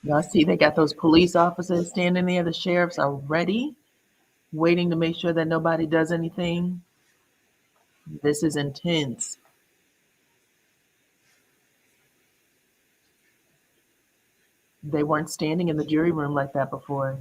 Y'all see they got those police officers standing there. The sheriffs are ready, waiting to make sure that nobody does anything. This is intense. They weren't standing in the jury room like that before.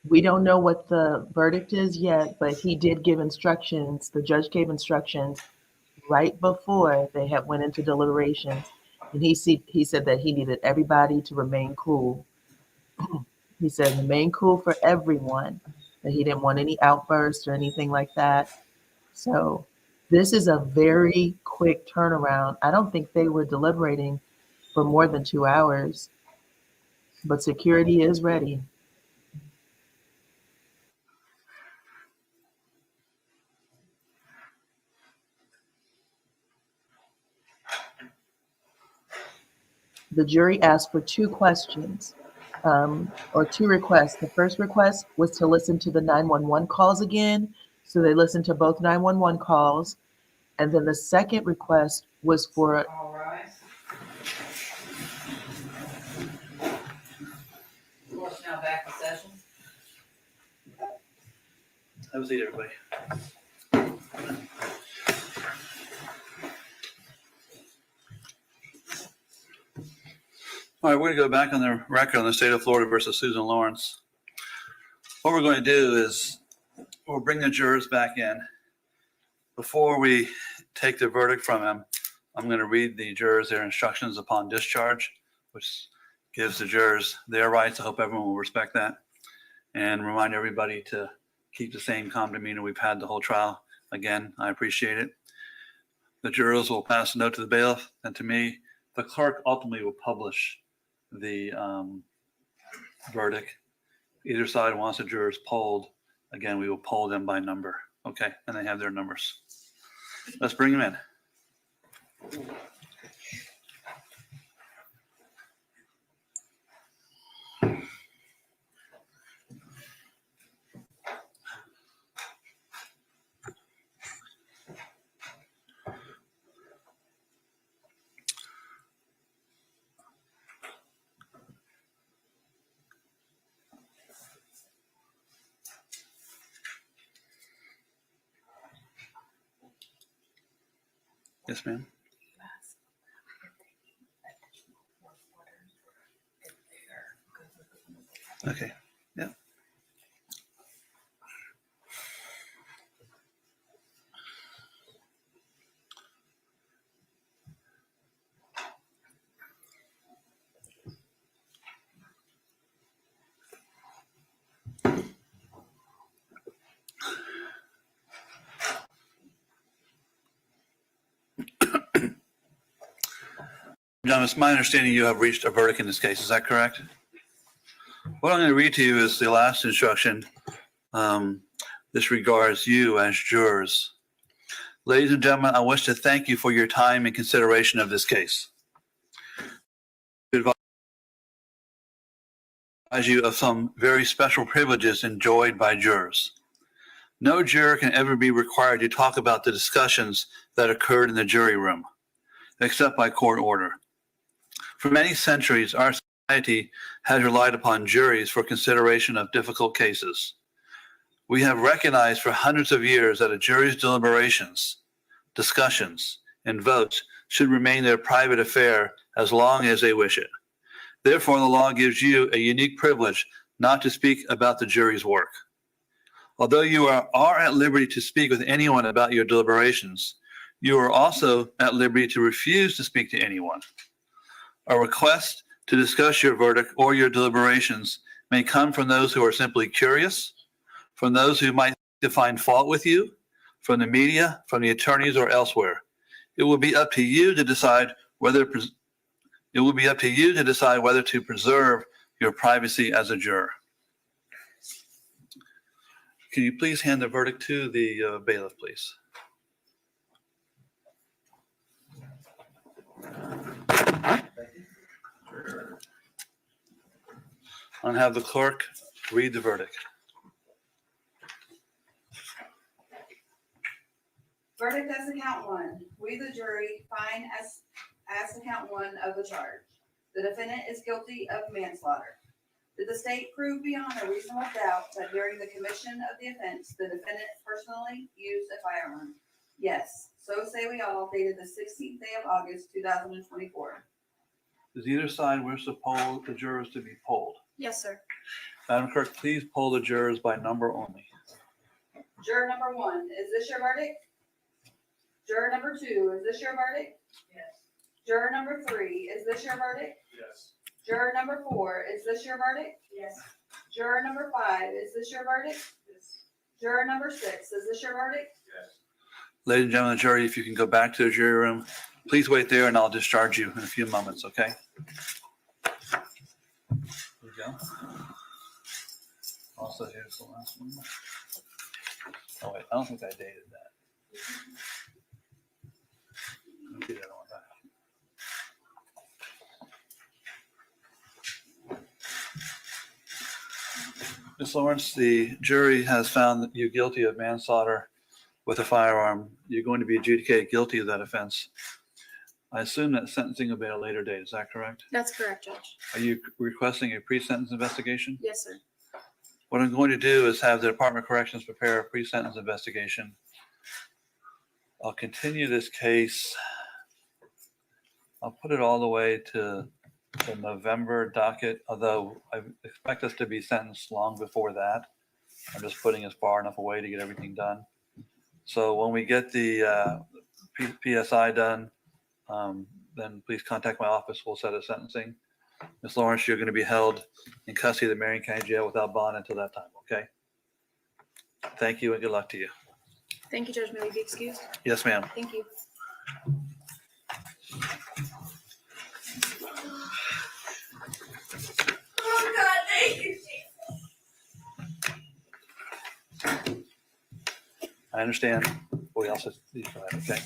We don't know what the verdict is yet, but he did give instructions. The judge gave instructions right before they had went into deliberations, and he said that he needed everybody to remain cool. He said remain cool for everyone, that he didn't want any outbursts or anything like that. So this is a very quick turnaround. I don't think they were deliberating for more than 2 hours, but security is ready. The jury asked for 2 questions, or 2 requests. The first request was to listen to the 911 calls again. So they listened to both 911 calls. And then the second request was for All rise. Court's now back in session. Have a seat, everybody. All right, we're going to go back on the record on the state of Florida versus Susan Lorincz. What we're going to do is we'll bring the jurors back in. Before we take the verdict from them, I'm going to read the jurors their instructions upon discharge, which gives the jurors their rights. I hope everyone will respect that. And remind everybody to keep the same calm demeanor we've had the whole trial. Again, I appreciate it. The jurors will pass a note to the bailiff and to me. The clerk ultimately will publish the verdict. Either side wants the jurors polled. Again, we will poll them by number. Okay, and they have their numbers. Let's bring them in. Yes, ma'am. Okay. Yeah. John, it's my understanding you have reached a verdict in this case. Is that correct? What I'm going to read to you is the last instruction. This regards you as jurors. Ladies and gentlemen, I wish to thank you for your time and consideration of this case. I advise you of some very special privileges enjoyed by jurors. No juror can ever be required to talk about the discussions that occurred in the jury room, except by court order. For many centuries, our society has relied upon juries for consideration of difficult cases. We have recognized for hundreds of years that a jury's deliberations, discussions, and votes should remain their private affair as long as they wish it. Therefore, the law gives you a unique privilege not to speak about the jury's work. Although you are at liberty to speak with anyone about your deliberations, you are also at liberty to refuse to speak to anyone. A request to discuss your verdict or your deliberations may come from those who are simply curious, from those who might find fault with you, from the media, from the attorneys, or elsewhere. It will be up to you to decide whether to preserve your privacy as a juror. Can you please hand the verdict to the bailiff, please? I'll have the clerk read the verdict. Verdict as to count one. We, the jury, find as to count one of the charge. The defendant is guilty of manslaughter. Did the state prove beyond a reasonable doubt that during the commission of the offense, the defendant personally used a firearm? Yes. So say we all, dated the 16th day of August, 2024. Does either side wish to poll the jurors to be polled? Yes, sir. Madam Clerk, please poll the jurors by number only. Juror number one, is this your verdict? Juror number two, is this your verdict? Yes. Juror number three, is this your verdict? Yes. Juror number four, is this your verdict? Yes. Juror number five, is this your verdict? Yes. Juror number six, is this your verdict? Yes. Ladies and gentlemen of the jury, if you can go back to the jury room, please wait there and I'll discharge you in a few moments, okay? Here we go. Also, here's the last one. Oh, wait, I don't think I dated that. Let me do that one back. Ms. Lawrence, the jury has found you guilty of manslaughter with a firearm. You're going to be adjudicated guilty of that offense. I assume that sentencing will be at a later date. Is that correct? That's correct, Judge. Are you requesting a pre-sentence investigation? Yes, sir. What I'm going to do is have the Department of Corrections prepare a pre-sentence investigation. I'll continue this case. I'll put it all the way to the November docket, although I expect us to be sentenced long before that. I'm just putting us far enough away to get everything done. So when we get the PSI done, then please contact my office. We'll set a sentencing. Ms. Lawrence, you're going to be held in custody of the Marion County Jail without bond until that time, okay? Thank you and good luck to you. Thank you, Judge. May we be excused? Yes, ma'am. Thank you. Oh, God, thank you, I understand. We also need for that, okay?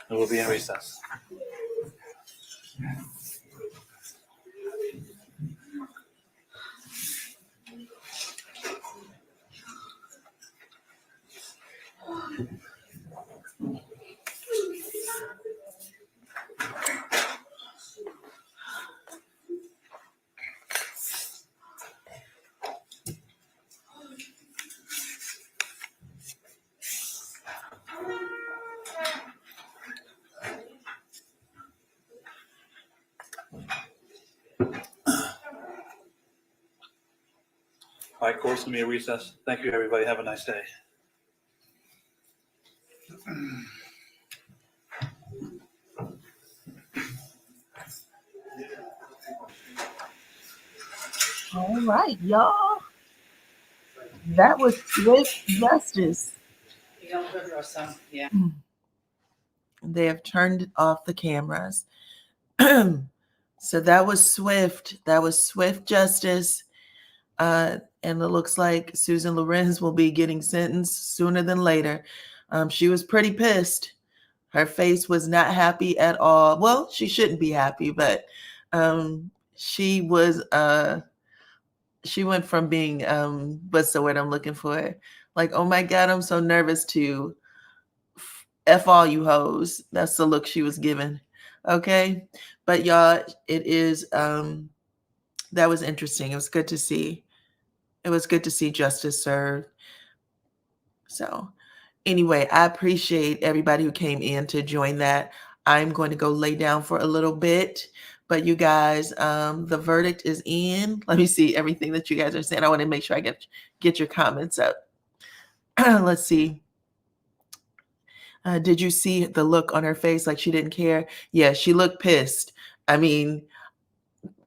We will be in recess. All right, court's gonna be a recess. Thank you, everybody. Have a nice day. All right, y'all. That was swift justice. You don't put some, yeah. They have turned off the cameras. So that was swift. That was swift justice. And it looks like Susan Lorincz will be getting sentenced sooner than later. She was pretty pissed. Her face was not happy at all. Well, she shouldn't be happy, but she was she went from being what's the word I'm looking for? Like, oh my God, I'm so nervous, to F all you hoes. That's the look she was given. Okay. But y'all, it is that was interesting. It was good to see. It was good to see justice served. So Anyway, I appreciate everybody who came in to join that. I'm going to go lay down for a little bit. But you guys, the verdict is in. Let me see everything that you guys are saying. I want to make sure I get your comments up. Let's see. Did you see the look on her face like she didn't care? Yeah, she looked pissed. I mean,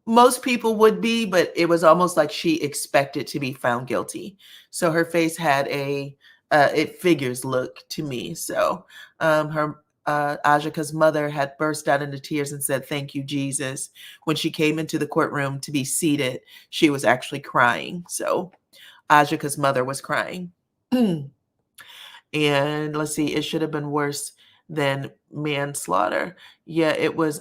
most people would be, but it was almost like she expected to be found guilty. So her face had a it figures look to me. So her Ajika's mother had burst out into tears and said, "Thank you, Jesus." When she came into the courtroom to be seated, she was actually crying. So Ajika's mother was crying. And let's see, it should have been worse than manslaughter. Yeah, it was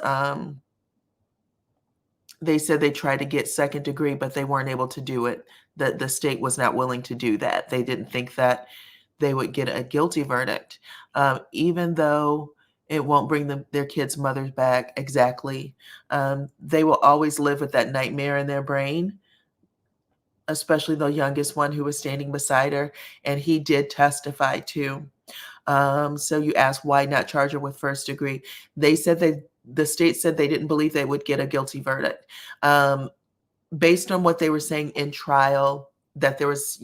they said they tried to get second degree, but they weren't able to do it. The state was not willing to do that. They didn't think that they would get a guilty verdict, even though it won't bring their kids' mothers back exactly. They will always live with that nightmare in their brain, especially the youngest one who was standing beside her, and he did testify too. So you asked why not charge her with first degree. They said the state said they didn't believe they would get a guilty verdict. Based on what they were saying in trial, that there was,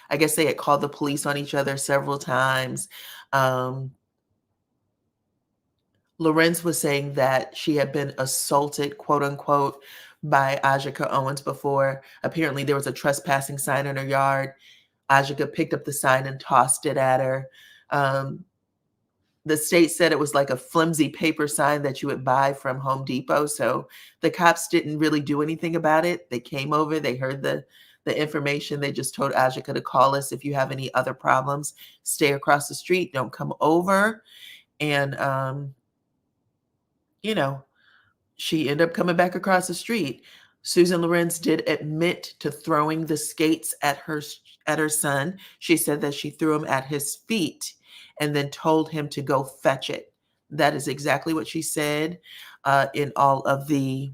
I guess they had called the police on each other several times. Lorincz was saying that she had been assaulted, quote unquote, by Ajike Owens before. Apparently there was a trespassing sign in her yard. Ajike picked up the sign and tossed it at her. The state said it was like a flimsy paper sign that you would buy from Home Depot. So the cops didn't really do anything about it. They came over, they heard the information. They just told Ajike to call us if you have any other problems. Stay across the street, don't come over. And, she ended up coming back across the street. Susan Lorincz did admit to throwing the skates at her son. She said that she threw them at his feet and then told him to go fetch it. That is exactly what she said in all of the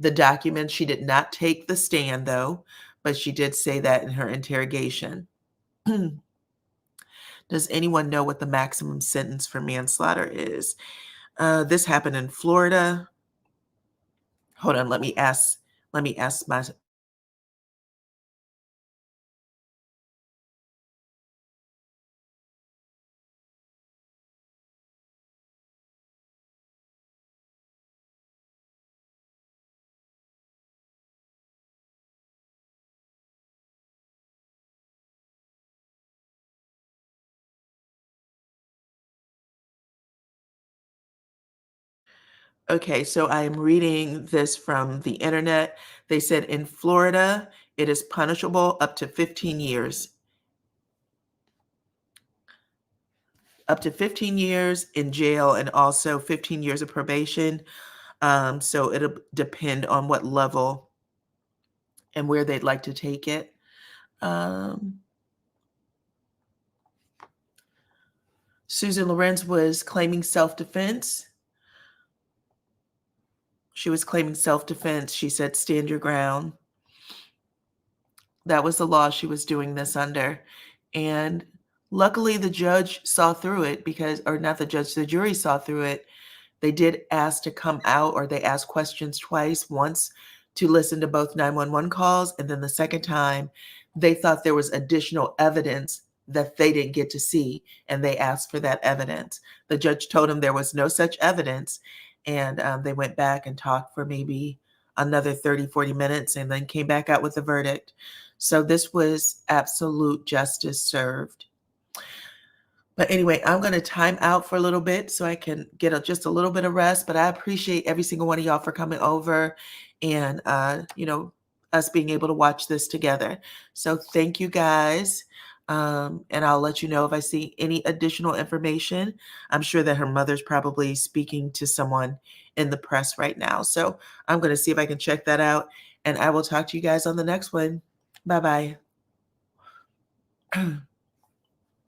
documents. She did not take the stand, though, but she did say that in her interrogation. Does anyone know what the maximum sentence for manslaughter is? This happened in Florida. Hold on, let me ask my Okay, so I am reading this from the internet. They said in Florida, it is punishable up to 15 years. Up to 15 years in jail and also 15 years of probation. So it'll depend on what level and where they'd like to take it. Susan Lorincz was claiming self-defense. She was claiming self-defense. She said, stand your ground. That was the law she was doing this under. And luckily the judge saw through it or not the judge, the jury saw through it. They did ask to come out, or they asked questions twice, once to listen to both 911 calls. And then the second time they thought there was additional evidence that they didn't get to see. And they asked for that evidence. The judge told them there was no such evidence. And they went back and talked for maybe another 30, 40 minutes and then came back out with a verdict. So this was absolute justice served. But anyway, I'm going to time out for a little bit so I can get just a little bit of rest. But I appreciate every single one of y'all for coming over and, us being able to watch this together. So thank you guys. And I'll let you know if I see any additional information. I'm sure that her mother's probably speaking to someone in the press right now. So I'm going to see if I can check that out. And I will talk to you guys on the next one. Bye-bye.